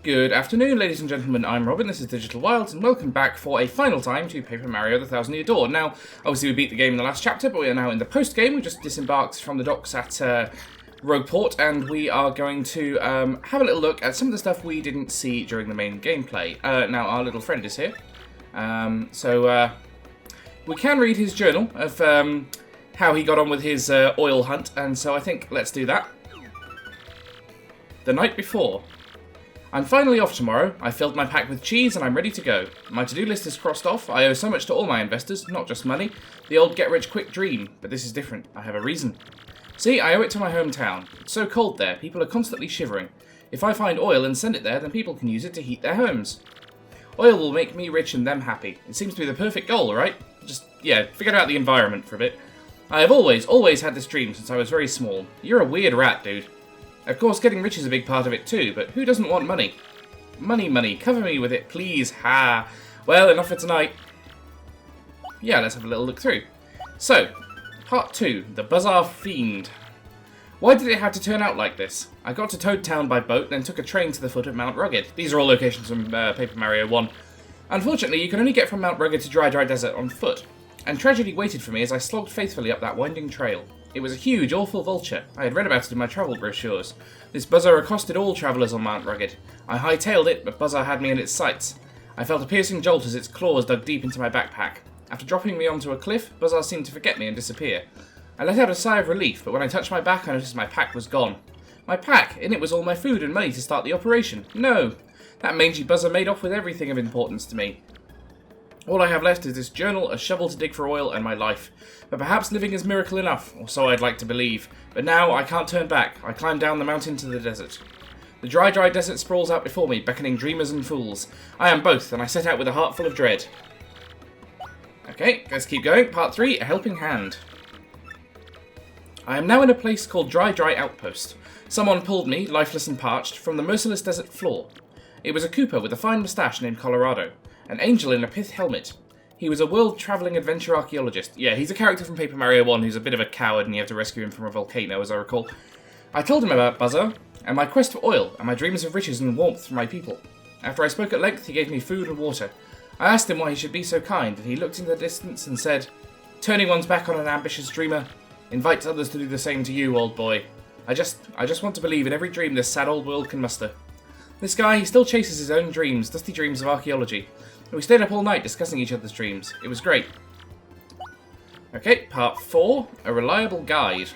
Good afternoon, ladies and gentlemen, I'm Robin, this is Digital Wilds, and welcome back for a final time to Paper Mario The Thousand Year Door. Now, obviously we beat the game in the last chapter, but we are now in the post-game. We just disembarked from the docks at Rogueport, and we are going to have a little look at some of the stuff we didn't see during the main gameplay. Now, our little friend is here, so we can read his journal of how he got on with his oil hunt, and so I think let's do that. The night before. I'm finally off tomorrow. I filled my pack with cheese and I'm ready to go. My to-do list is crossed off. I owe so much to all my investors, not just money. The old get-rich-quick dream, but this is different. I have a reason. See, I owe it to my hometown. It's so cold there, people are constantly shivering. If I find oil and send it there, then people can use it to heat their homes. Oil will make me rich and them happy. It seems to be the perfect goal, right? Just, yeah, forget about the environment for a bit. I have always had this dream since I was very small. You're a weird rat, dude. Of course, getting rich is a big part of it too, but who doesn't want money? Money, cover me with it, please, ha! Well, enough for tonight. Yeah, let's have a little look through. So, Part 2, The Bazaar Fiend. Why did it have to turn out like this? I got to Toad Town by boat, then took a train to the foot of Mount Rugged. These are all locations from Paper Mario 1. Unfortunately, you can only get from Mount Rugged to Dry Desert on foot, and tragedy waited for me as I slogged faithfully up that winding trail. It was a huge, awful vulture. I had read about it in my travel brochures. This Buzzer accosted all travellers on Mount Rugged. I hightailed it, but Buzzer had me in its sights. I felt a piercing jolt as its claws dug deep into my backpack. After dropping me onto a cliff, Buzzer seemed to forget me and disappear. I let out a sigh of relief, but when I touched my back, I noticed my pack was gone. My pack! In it was all my food and money to start the operation. No! That mangy Buzzer made off with everything of importance to me. All I have left is this journal, a shovel to dig for oil, and my life. But perhaps living is miracle enough, or so I'd like to believe. But now I can't turn back. I climb down the mountain to the desert. The dry desert sprawls out before me, beckoning dreamers and fools. I am both, and I set out with a heart full of dread. Okay, let's keep going. Part 3, A Helping Hand. I am now in a place called Dry Outpost. Someone pulled me, lifeless and parched, from the merciless desert floor. It was a Cooper with a fine moustache named Colorado. An angel in a pith helmet. He was a world-travelling adventure archaeologist. Yeah, he's a character from Paper Mario 1 who's a bit of a coward and you have to rescue him from a volcano, as I recall. I told him about Buzzer, and my quest for oil, and my dreams of riches and warmth for my people. After I spoke at length, he gave me food and water. I asked him why he should be so kind, and he looked into the distance and said, "Turning one's back on an ambitious dreamer invites others to do the same to you, old boy. I just want to believe in every dream this sad old world can muster." This guy, he still chases his own dreams, dusty dreams of archaeology. We stayed up all night discussing each other's dreams. It was great. Okay, Part 4, A Reliable Guide.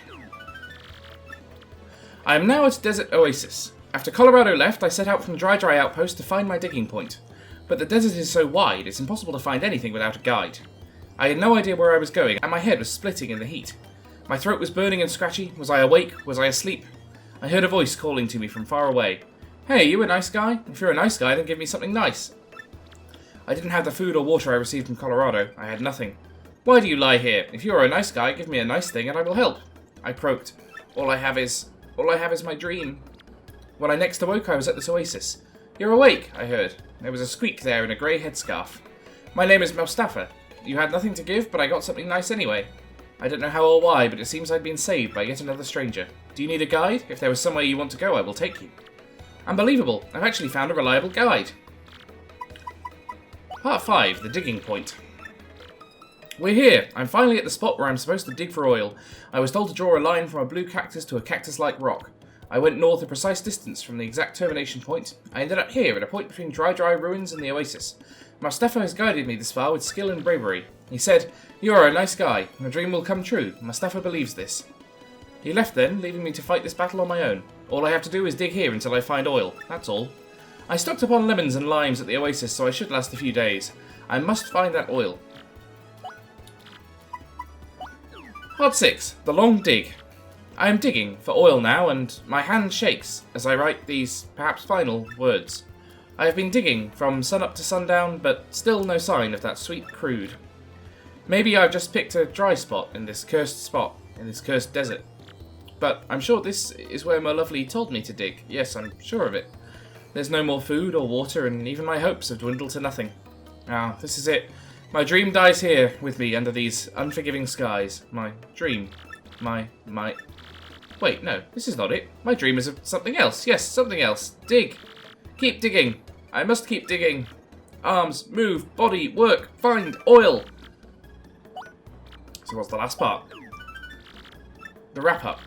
I am now at Desert Oasis. After Colorado left, I set out from Dry Outpost to find my digging point. But the desert is so wide, it's impossible to find anything without a guide. I had no idea where I was going, and my head was splitting in the heat. My throat was burning and scratchy. Was I awake? Was I asleep? I heard a voice calling to me from far away. "Hey, you a nice guy? If you're a nice guy, then give me something nice." I didn't have the food or water I received from Colorado. I had nothing. "Why do you lie here? If you are a nice guy, give me a nice thing and I will help." I croaked. All I have is my dream." When I next awoke, I was at this oasis. "You're awake," I heard. There was a squeak there in a grey headscarf. "My name is Mustafa. You had nothing to give, but I got something nice anyway. I don't know how or why, but it seems I'd been saved by yet another stranger. Do you need a guide? If there was somewhere you want to go, I will take you." Unbelievable. I've actually found a reliable guide. Part 5, The Digging Point. We're here. I'm finally at the spot where I'm supposed to dig for oil. I was told to draw a line from a blue cactus to a cactus-like rock. I went north a precise distance from the exact termination point. I ended up here at a point between Dry ruins and the oasis. Mustafa has guided me this far with skill and bravery. He said, "You are a nice guy. Your dream will come true. Mustafa believes this." He left then, leaving me to fight this battle on my own. All I have to do is dig here until I find oil. That's all. I stocked up on lemons and limes at the oasis, so I should last a few days. I must find that oil. Part 6, The Long Dig. I am digging for oil now, and my hand shakes as I write these, perhaps final, words. I have been digging from sunup to sundown, but still no sign of that sweet crude. Maybe I've just picked a dry spot, in this cursed desert. But I'm sure this is where my lovely told me to dig. Yes, I'm sure of it. There's no more food or water, and even my hopes have dwindled to nothing. Ah, this is it. My dream dies here with me under these unforgiving skies. My dream. My... Wait, no, this is not it. My dream is of something else. Yes, something else. Dig. Keep digging. I must keep digging. Arms, move, body, work, find, oil. So what's the last part? The wrap-up.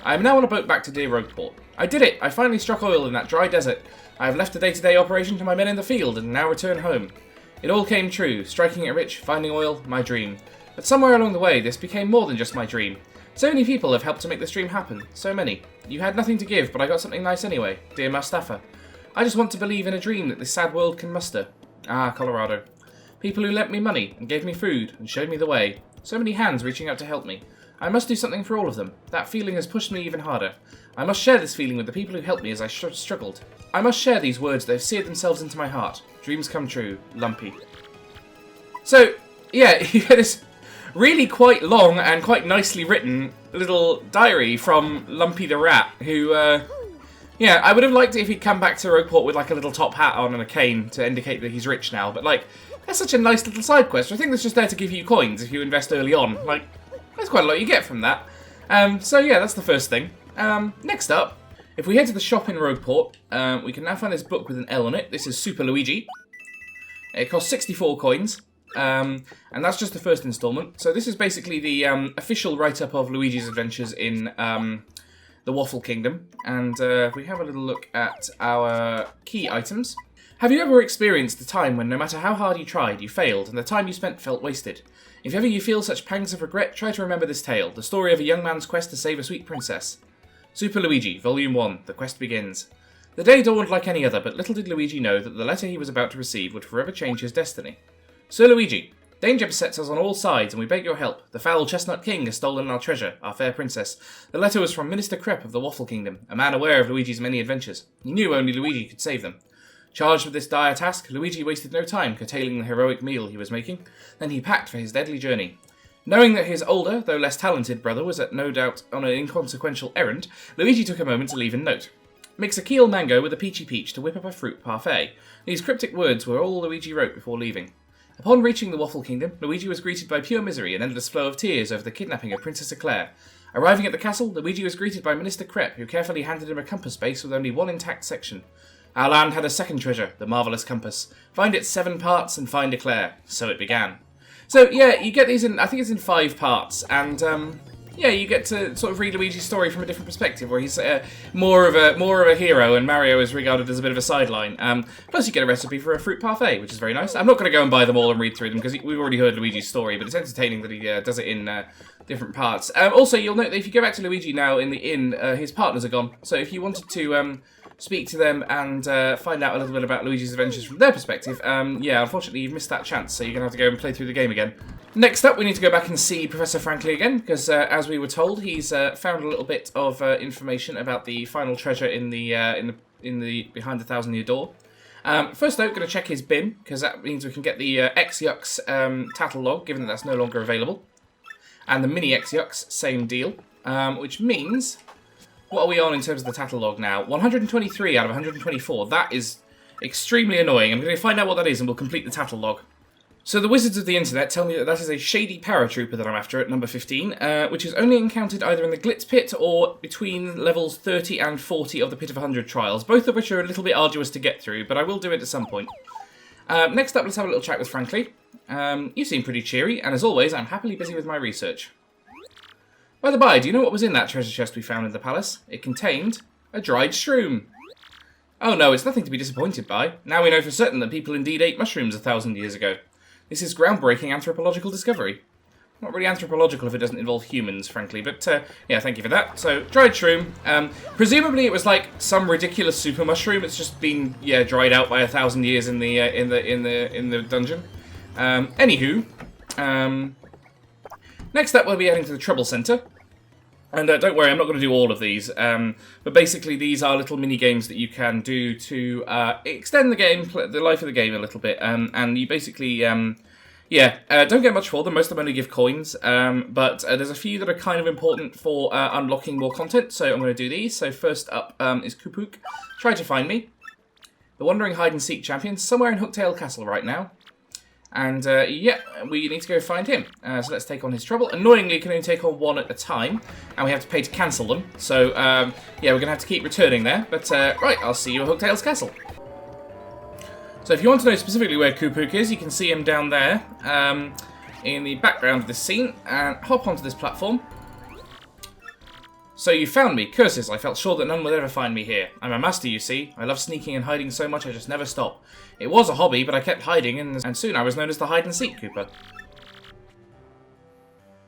I am now on a boat back to dear Rogueport. I did it! I finally struck oil in that dry desert. I have left the day-to-day operation to my men in the field and now return home. It all came true. Striking it rich, finding oil, my dream. But somewhere along the way, this became more than just my dream. So many people have helped to make this dream happen. So many. You had nothing to give, but I got something nice anyway. Dear Mustafa. I just want to believe in a dream that this sad world can muster. Ah, Colorado. People who lent me money and gave me food and showed me the way. So many hands reaching out to help me. I must do something for all of them. That feeling has pushed me even harder. I must share this feeling with the people who helped me as I struggled. I must share these words that have seared themselves into my heart. Dreams come true. Lumpy. So, yeah, you get this really quite long and quite nicely written little diary from Lumpy the Rat, who, yeah, I would have liked it if he'd come back to Rogueport with, like, a little top hat on and a cane to indicate that he's rich now, but, like, that's such a nice little side quest. I think that's just there to give you coins if you invest early on. Like, there's quite a lot you get from that. So, yeah, that's the first thing. Next up, if we head to the shop in Rogueport, we can now find this book with an L on it. This is Super Luigi. It costs 64 coins. And that's just the first installment. So this is basically the official write-up of Luigi's adventures in the Waffle Kingdom. And if we have a little look at our key items. Have you ever experienced a time when no matter how hard you tried, you failed, and the time you spent felt wasted? If ever you feel such pangs of regret, try to remember this tale, the story of a young man's quest to save a sweet princess. Super Luigi, Volume 1, The Quest Begins. The day dawned like any other, but little did Luigi know that the letter he was about to receive would forever change his destiny. Sir Luigi, danger besets us on all sides, and we beg your help. The foul chestnut king has stolen our treasure, our fair princess. The letter was from Minister Crepe of the Waffle Kingdom, a man aware of Luigi's many adventures. He knew only Luigi could save them. Charged with this dire task, Luigi wasted no time curtailing the heroic meal he was making. Then he packed for his deadly journey. Knowing that his older, though less talented brother was no doubt on an inconsequential errand, Luigi took a moment to leave a note. Mix a keel mango with a peachy peach to whip up a fruit parfait. These cryptic words were all Luigi wrote before leaving. Upon reaching the Waffle Kingdom, Luigi was greeted by pure misery and endless flow of tears over the kidnapping of Princess Eclair. Arriving at the castle, Luigi was greeted by Minister Crepe, who carefully handed him a compass base with only one intact section. Our land had a second treasure, the marvellous compass. Find its 7 parts and find Eclair. So it began. So, yeah, you get these in, I think it's in 5 parts, and, yeah, you get to sort of read Luigi's story from a different perspective, where he's more of a hero, and Mario is regarded as a bit of a sideline. Plus, you get a recipe for a fruit parfait, which is very nice. I'm not going to go and buy them all and read through them, because we've already heard Luigi's story, but it's entertaining that he does it in different parts. Also, you'll note that if you go back to Luigi now in the inn, his partners are gone. So if you wanted to speak to them and find out a little bit about Luigi's adventures from their perspective, yeah, unfortunately you've missed that chance, so you're going to have to go and play through the game again. Next up, we need to go back and see Professor Frankie again, because as we were told, he's found a little bit of information about the final treasure in the Behind the Thousand-Year Door. First though, going to check his bin, because that means we can get the X-Yux tattle log, given that that's no longer available. And the mini X-Yux, same deal, which means... What are we on in terms of the tattle log now? 123 out of 124. That is extremely annoying. I'm going to find out what that is and we'll complete the tattle log. So the wizards of the internet tell me that that is a shady paratrooper that I'm after at number 15, which is only encountered either in the Glitz Pit or between levels 30 and 40 of the Pit of 100 trials, both of which are a little bit arduous to get through, but I will do it at some point. Next up, let's have a little chat with Frankie. You seem pretty cheery, and as always, I'm happily busy with my research. By the by, do you know what was in that treasure chest we found in the palace? It contained a dried shroom. Oh no, it's nothing to be disappointed by. Now we know for certain that people indeed ate mushrooms 1,000 years ago. This is groundbreaking anthropological discovery. Not really anthropological if it doesn't involve humans, frankly, but yeah, thank you for that. So, dried shroom. Presumably it was like some ridiculous super mushroom. It's just been, yeah, dried out by 1,000 years in the dungeon. Anywho, next up, we'll be heading to the Trouble Centre. And don't worry, I'm not going to do all of these. But basically, these are little mini-games that you can do to extend the game, the life of the game a little bit. And you basically, don't get much for them. Most of them only give coins. But there's a few that are kind of important for unlocking more content. So I'm going to do these. So first up is Kupook. Try to find me. The Wandering Hide-and-Seek Champion, somewhere in Hooktail Castle right now. And, yeah, we need to go find him. So let's take on his trouble. Annoyingly, you can only take on one at a time, and we have to pay to cancel them. So, yeah, we're going to have to keep returning there. But, right, I'll see you at Hooktail's Castle. So if you want to know specifically where Koopook is, you can see him down there in the background of this scene, and hop onto this platform. So you found me. Curses, I felt sure that none would ever find me here. I'm a master, you see. I love sneaking and hiding so much I just never stop. It was a hobby, but I kept hiding, and soon I was known as the hide-and-seek Koopa.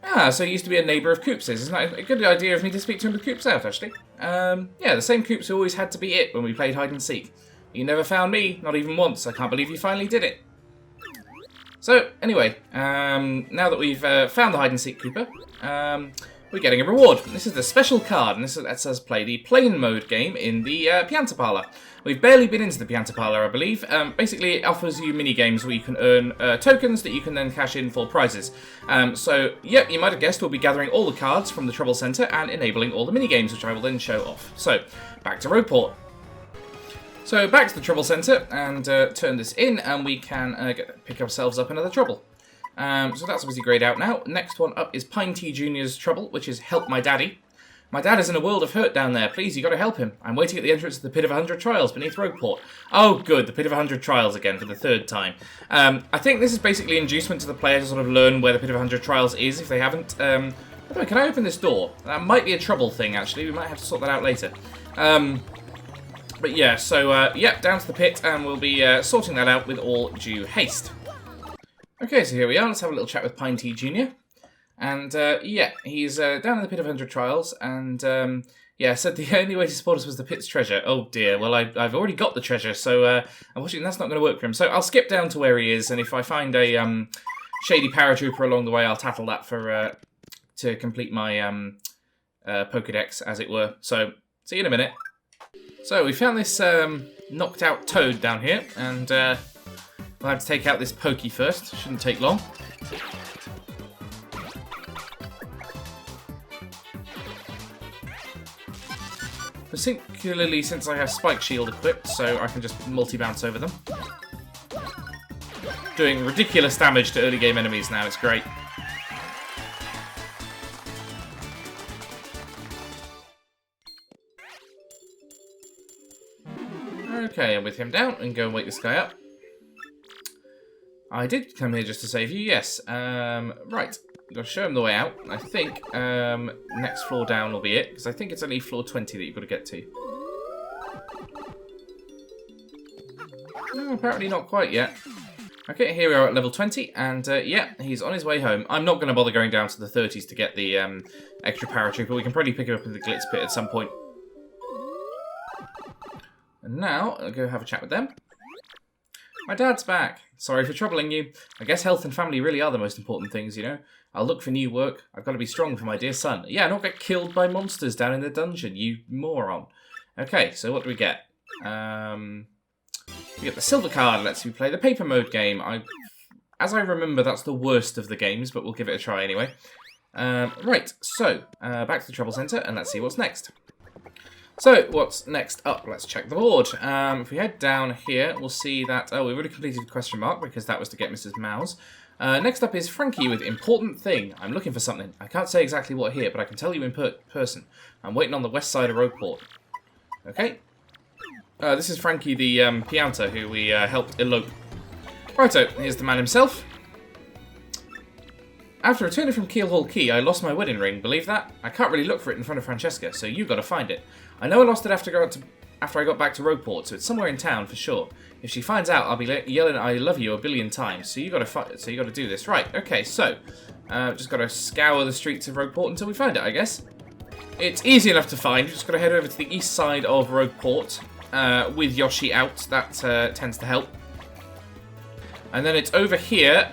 Ah, so you used to be a neighbour of Koop's. Isn't that a good idea of me to speak to him with Koop's out, actually? Yeah, the same Koops who always had to be it when we played hide-and-seek. You never found me, not even once. I can't believe you finally did it. So, anyway, now that we've found the hide-and-seek Koopa, we're getting a reward. This is the special card, and this lets us play the plain mode game in the Pianta Parlor. We've barely been into the Pianta Parlor, I believe. Basically, it offers you mini-games where you can earn tokens that you can then cash in for prizes. So, yep, you might have guessed we'll be gathering all the cards from the Trouble Centre and enabling all the mini-games, which I will then show off. So, back to Rogueport. So, back to the Trouble Centre, and turn this in, and we can pick ourselves up another Trouble. So that's obviously grayed out now. Next one up is Pine Tea Jr.'s Trouble, which is Help My Daddy. My dad is in a world of hurt down there. Please, you got to help him. I'm waiting at the entrance of the Pit of 100 Trials beneath Rogueport. Oh, good. The Pit of 100 Trials again for the third time. I think this is basically inducement to the player to sort of learn where the Pit of 100 Trials is if they haven't. By the way, can I open this door? That might be a trouble thing, actually. We might have to sort that out later. But yeah, so, yeah, down to the pit, and we'll be sorting that out with all due haste. Okay, so here we are. Let's have a little chat with Pine Tea Jr. And, yeah, he's down in the Pit of 100 Trials, and, yeah, said the only way to support us was the pit's treasure. Oh, dear. Well, I've already got the treasure, so, unfortunately, that's not going to work for him. So I'll skip down to where he is, and if I find a, shady paratrooper along the way, I'll tattle that for, to complete my, Pokedex, as it were. So, see you in a minute. So, we found this, knocked out toad down here, and, we'll have to take out this pokey first. Shouldn't take long. Particularly since I have Spike Shield equipped, so I can just multi-bounce over them. Doing ridiculous damage to early game enemies now, it's great. Okay, I'm with him down, and go and wake this guy up. I did come here just to save you, yes. Right, I'm going to show him the way out. I think next floor down will be it, because I think it's only floor 20 that you've got to get to. No, apparently not quite yet. Okay, here we are at level 20, and yeah, he's on his way home. I'm not going to bother going down to the 30s to get the extra paratrooper. We can probably pick him up in the Glitz Pit at some point. And now, I'll go have a chat with them. My dad's back. Sorry for troubling you. I guess health and family really are the most important things, you know. I'll look for new work. I've got to be strong for my dear son. Yeah, not get killed by monsters down in the dungeon, you moron. Okay, so what do we get? We get the silver card. Lets you play the paper mode game. As I remember, that's the worst of the games, but we'll give it a try anyway. Right, so back to the Trouble Centre, and let's see what's next. So, what's next up? Let's check the board. If we head down here, we'll see that... Oh, we've already completed question mark, because that was to get Mrs. Mouse. Next up is Frankie with Important Thing. I'm looking for something. I can't say exactly what here, but I can tell you in person. I'm waiting on the west side of Rogueport. Okay. This is Frankie the Pianta, who we helped elope. Righto, here's the man himself. After returning from Keelhall Key, I lost my wedding ring. Believe that? I can't really look for it in front of Francesca, so you've got to find it. I know I lost it after I got back to Rogueport, so it's somewhere in town for sure. If she finds out, I'll be yelling "I love you" a billion times. So you got to do this, right? Okay, so just got to scour the streets of Rogueport until we find it, I guess. It's easy enough to find. You've just got to head over to the east side of Rogueport with Yoshi out. That tends to help. And then it's over here,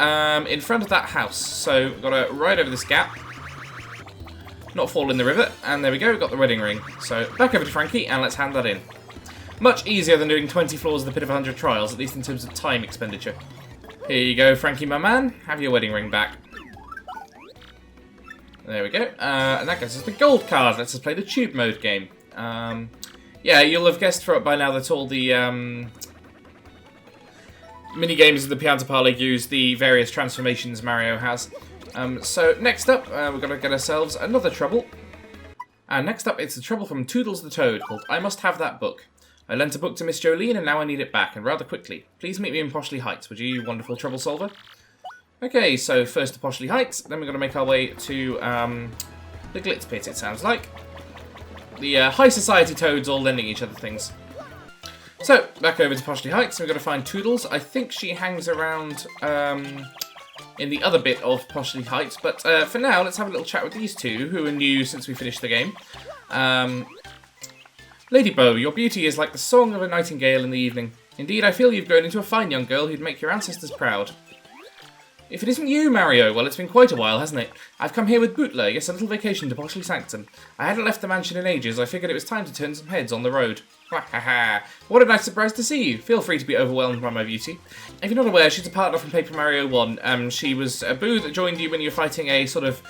in front of that house. So we've got to ride over this gap. Not fall in the river. And there we go, we've got the wedding ring. So back over to Frankie, and let's hand that in. Much easier than doing 20 floors of the Pit of 100 Trials, at least in terms of time expenditure. Here you go, Frankie, my man. Have your wedding ring back. There we go. And that gives us the gold card. Lets us play the tube mode game. Yeah, you'll have guessed by now that all the... mini-games of the Pianta Parlor use the various transformations Mario has. So next up, we're going to get ourselves another trouble. And next up, it's the trouble from Toodles the Toad called I Must Have That Book. I lent a book to Miss Jolene and now I need it back, and rather quickly. Please meet me in Poshley Heights, would you, you wonderful trouble solver? Okay, so first to Poshley Heights, then we're going to make our way to the Glitz Pit, it sounds like. The high society toads all lending each other things. So, back over to Poshley Heights, we're going to find Toodles. I think she hangs around in the other bit of Poshley Heights, but for now, let's have a little chat with these two, who are new since we finished the game. Lady Beau, your beauty is like the song of a nightingale in the evening. Indeed, I feel you've grown into a fine young girl who'd make your ancestors proud. If it isn't you, Mario, well, it's been quite a while, hasn't it? I've come here with Bootler, yes, a little vacation to Poshley Sanctum. I hadn't left the mansion in ages, I figured it was time to turn some heads on the road. Ha ha ha. What a nice surprise to see you. Feel free to be overwhelmed by my beauty. If you're not aware, she's a partner from Paper Mario 1. She was a Boo that joined you when you were fighting a sort of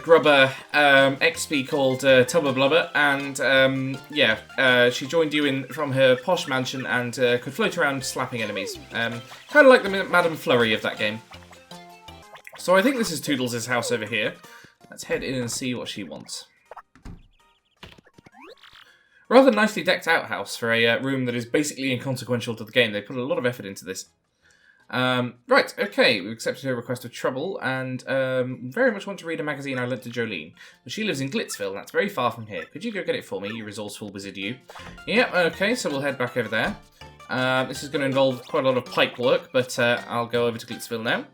grubber XP called Tubba Blubber, and she joined you in from her posh mansion and could float around slapping enemies. Kind of like the Madame Flurry of that game. So I think this is Toodles' house over here. Let's head in and see what she wants. Rather nicely decked out house for a room that is basically inconsequential to the game. They put a lot of effort into this. Right, okay, we've accepted her request of trouble, and very much want to read a magazine I lent to Jolene. But she lives in Glitzville, and that's very far from here. Could you go get it for me, you resourceful wizard you? Yeah, okay, so we'll head back over there. This is going to involve quite a lot of pipe work, but I'll go over to Glitzville now.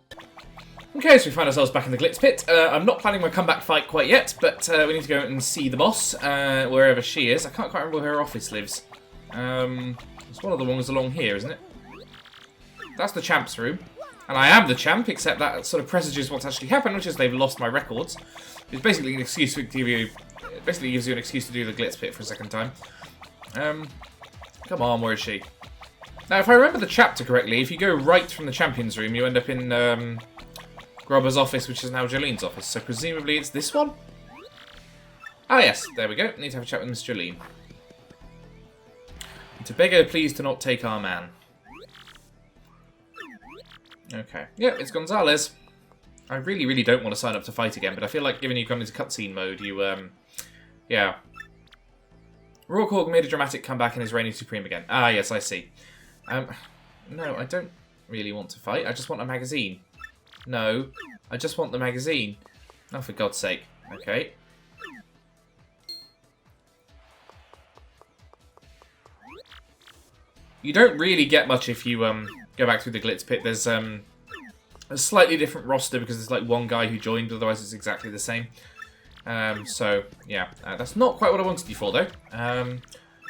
Okay, so we find ourselves back in the Glitz Pit. I'm not planning my comeback fight quite yet, but we need to go and see the boss, wherever she is. I can't quite remember where her office lives. It's one of the ones along here, isn't it? That's the champ's room. And I am the champ, except that sort of presages what's actually happened, which is they've lost my records. It's basically an excuse to give you... It basically gives you an excuse to do the Glitz Pit for a second time. Come on, where is she? Now, if I remember the chapter correctly, if you go right from the champion's room, you end up in... Grubber's office, which is now Jolene's office, so presumably it's this one? Ah yes, there we go. Need to have a chat with Miss Jolene. And to beg her please to not take our man. Okay. Yeah, it's Gonzalez. I really, really don't want to sign up to fight again, but I feel like given you've gone into cutscene mode, you, yeah. Rogueport made a dramatic comeback and is reigning supreme again. Ah, yes, I see. No, I don't really want to fight. I just want a magazine. No, I just want the magazine. Oh, for God's sake. Okay. You don't really get much if you go back through the Glitz Pit. There's a slightly different roster because there's like one guy who joined, otherwise it's exactly the same. So, yeah. That's not quite what I wanted you for, though. I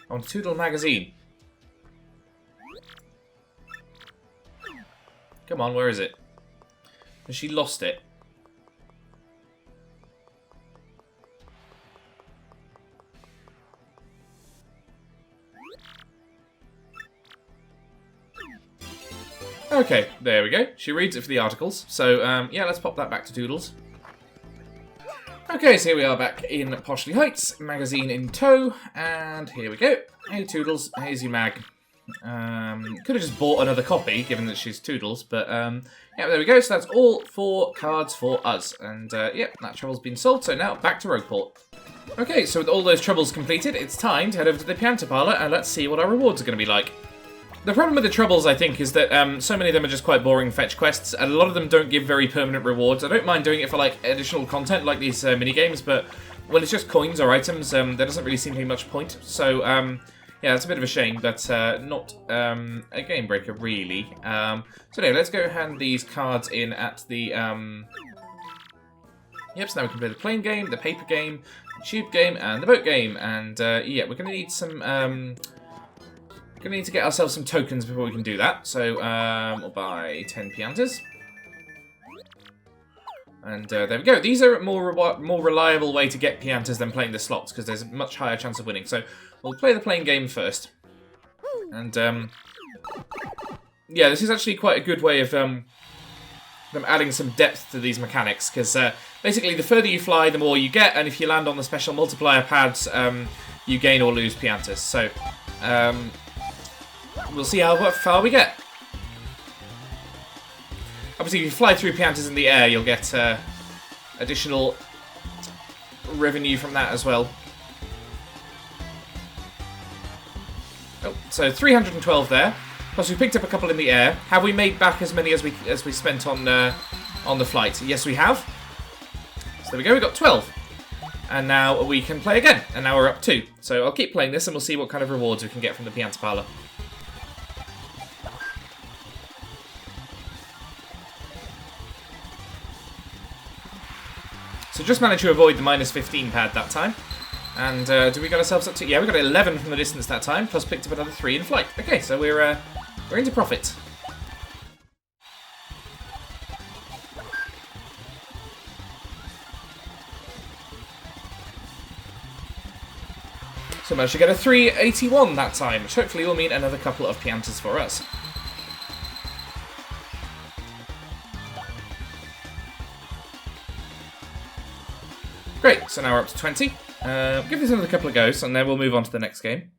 want a Toodle magazine. Come on, where is it? Has she lost it? Okay, there we go. She reads it for the articles. So, yeah, let's pop that back to Toodles. Okay, so here we are back in Poshley Heights, magazine in tow, and here we go. Hey Toodles, here's your mag. Could have just bought another copy, given that she's Toodles, but yeah, there we go. So that's all 4 cards for us, and yep, that trouble's been solved. So now back to Rogueport. Okay, so with all those troubles completed, it's time to head over to the Pianta Parlor and let's see what our rewards are going to be like. The problem with the troubles, I think, is that so many of them are just quite boring fetch quests, and a lot of them don't give very permanent rewards. I don't mind doing it for like additional content, like these mini-games, but when it's just coins or items, there doesn't really seem to be much point. So, yeah, that's a bit of a shame, but not a game breaker, really. So anyway, let's go hand these cards in at the... Yep, so now we can play the plane game, the paper game, the tube game, and the boat game. And yeah, we're going to need some... Going to need to get ourselves some tokens before we can do that. So we'll buy 10 Piantas. And there we go. These are a more reliable way to get Piantas than playing the slots, because there's a much higher chance of winning. So we'll play the playing game first. And yeah, this is actually quite a good way of them adding some depth to these mechanics, because basically the further you fly, the more you get, and if you land on the special multiplier pads, you gain or lose Piantas. So we'll see how far we get. Obviously, if you fly through Piantas in the air, you'll get additional revenue from that as well. So 312 there. Plus we picked up a couple in the air. Have we made back as many as we spent on the flight? Yes, we have. So there we go. We got 12. And now we can play again. And now we're up 2. So I'll keep playing this and we'll see what kind of rewards we can get from the Pianta Parlor. So just managed to avoid the -15 pad that time. And do we get ourselves up to... Yeah, we got 11 from the distance that time, plus picked up another 3 in flight. Okay, so we're into profit. So managed to get a 381 that time, which hopefully will mean another couple of Piantas for us. Great, so now we're up to 20. Give this another couple of goes, and then we'll move on to the next game.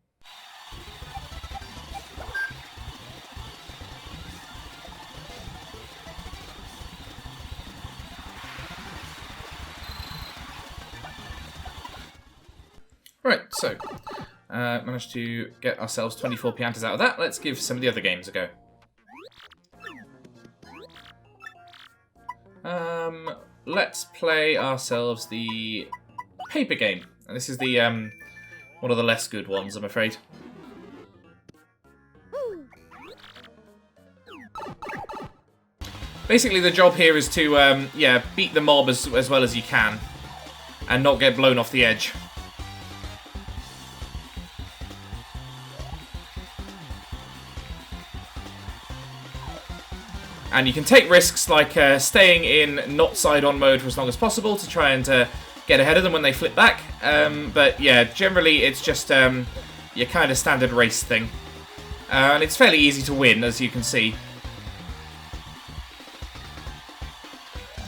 Right, so, managed to get ourselves 24 Piantas out of that. Let's give some of the other games a go. Let's play ourselves the paper game. And this is the one of the less good ones, I'm afraid. Basically, the job here is to, yeah, beat the mob as well as you can. And not get blown off the edge. And you can take risks like staying in not side-on mode for as long as possible to try and get ahead of them when they flip back. But yeah, generally it's just your kind of standard race thing. And it's fairly easy to win, as you can see.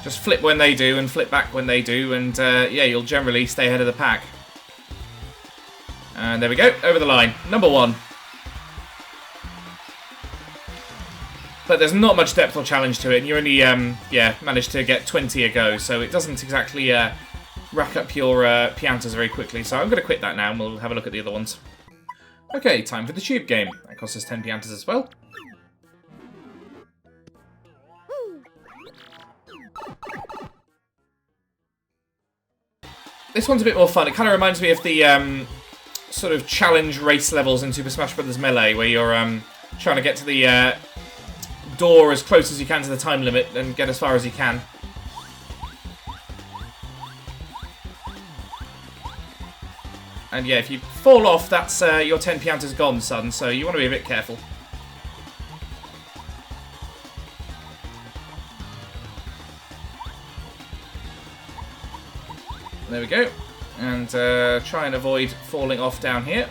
Just flip when they do and flip back when they do, and yeah, you'll generally stay ahead of the pack. And there we go, over the line. Number 1. But there's not much depth or challenge to it, and you only, yeah, managed to get 20 a go, so it doesn't exactly rack up your Piantas very quickly. So I'm going to quit that now, and we'll have a look at the other ones. Okay, time for the tube game. That costs us 10 Piantas as well. This one's a bit more fun. It kind of reminds me of the sort of challenge race levels in Super Smash Bros. Melee, where you're trying to get to the door as close as you can to the time limit and get as far as you can. And yeah, if you fall off, that's your 10 Piantas gone, son, so you want to be a bit careful. There we go. And try and avoid falling off down here.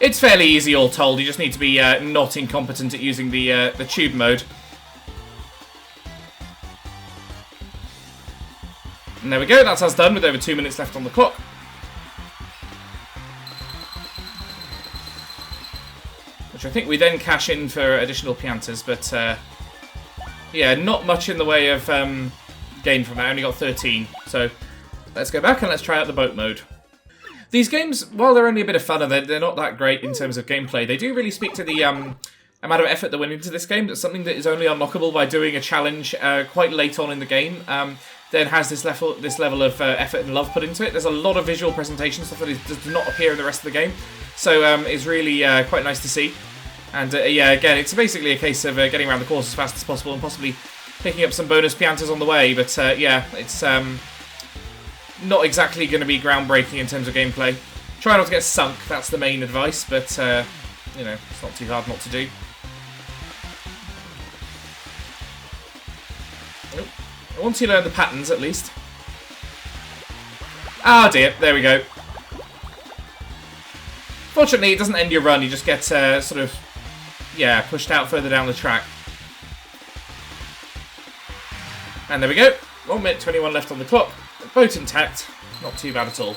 It's fairly easy all told, you just need to be not incompetent at using the tube mode. And there we go, that's us done with over 2 minutes left on the clock. Which I think we then cash in for additional Piantas, but yeah, not much in the way of gain from that, I only got 13. So let's go back and let's try out the boat mode. These games, while they're only a bit of fun and they're not that great in terms of gameplay, they do really speak to the amount of effort that went into this game. That's something that is only unlockable by doing a challenge quite late on in the game. Then has this level of effort and love put into it. There's a lot of visual presentation stuff that does not appear in the rest of the game. So it's really quite nice to see. And yeah, again, it's basically a case of getting around the course as fast as possible and possibly picking up some bonus Piantas on the way. But yeah, it's not exactly going to be groundbreaking in terms of gameplay. Try not to get sunk, that's the main advice, but, you know, it's not too hard not to do. Nope. Once you learn the patterns, at least. Ah, dear, there we go. Fortunately, it doesn't end your run, you just get, sort of, yeah, pushed out further down the track. And there we go. 1 minute 21 left on the clock. Boat intact, not too bad at all.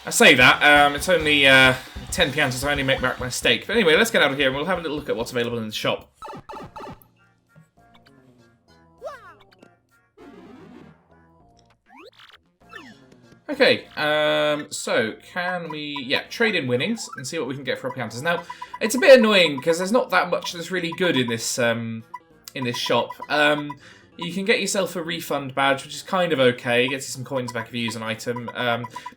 I say that, it's only 10 piantas, I only make back my steak. But anyway, let's get out of here and we'll have a little look at what's available in the shop. Okay, so can we, trade in winnings and see what we can get for our piantas. Now, it's a bit annoying because there's not that much that's really good in this shop. You can get yourself a refund badge, which is kind of okay. Gets you some coins back if you use an item.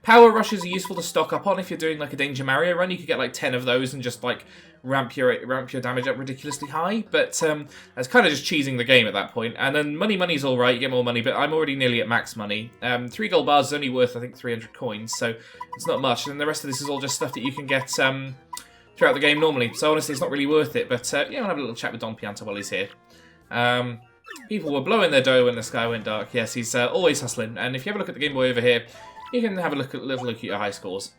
Power rushes are useful to stock up on if you're doing like a Danger Mario run. You could get like 10 of those and just like ramp your damage up ridiculously high. But that's kind of just cheesing the game at that point. And then money's all right. You get more money, but I'm already nearly at max money. 3 gold bars is only worth I think 300 coins, so it's not much. And the rest of this is all just stuff that you can get throughout the game normally. So honestly, it's not really worth it. But yeah, I'll have a little chat with Don Pianta while he's here. People were blowing their dough when the sky went dark. Yes, he's always hustling. And if you have a look at the Game Boy over here, you can have a little look at your high scores.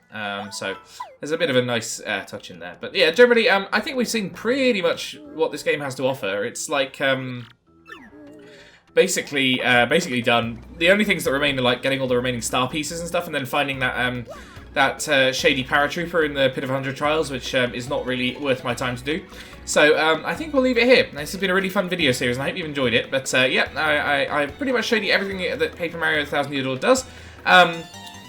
So there's a bit of a nice touch in there. But yeah, generally, I think we've seen pretty much what this game has to offer. It's like basically done. The only things that remain are like getting all the remaining star pieces and stuff, and then finding that shady paratrooper in the Pit of 100 Trials, which is not really worth my time to do. So I think we'll leave it here. This has been a really fun video series, and I hope you've enjoyed it. But yeah, I pretty much showed you everything that Paper Mario 1000 Year Door does.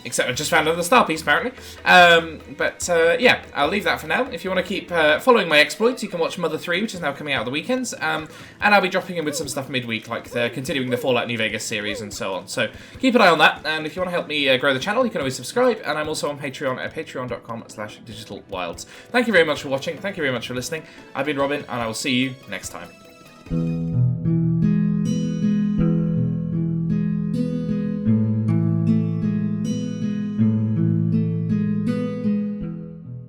Except I just found another star piece, apparently. Yeah, I'll leave that for now. If you want to keep following my exploits, you can watch Mother 3, which is now coming out on the weekends. And I'll be dropping in with some stuff midweek, like continuing the Fallout New Vegas series and so on. So keep an eye on that. And if you want to help me grow the channel, you can always subscribe. And I'm also on Patreon at patreon.com/digitalwilds. Thank you very much for watching. Thank you very much for listening. I've been Robin, and I will see you next time.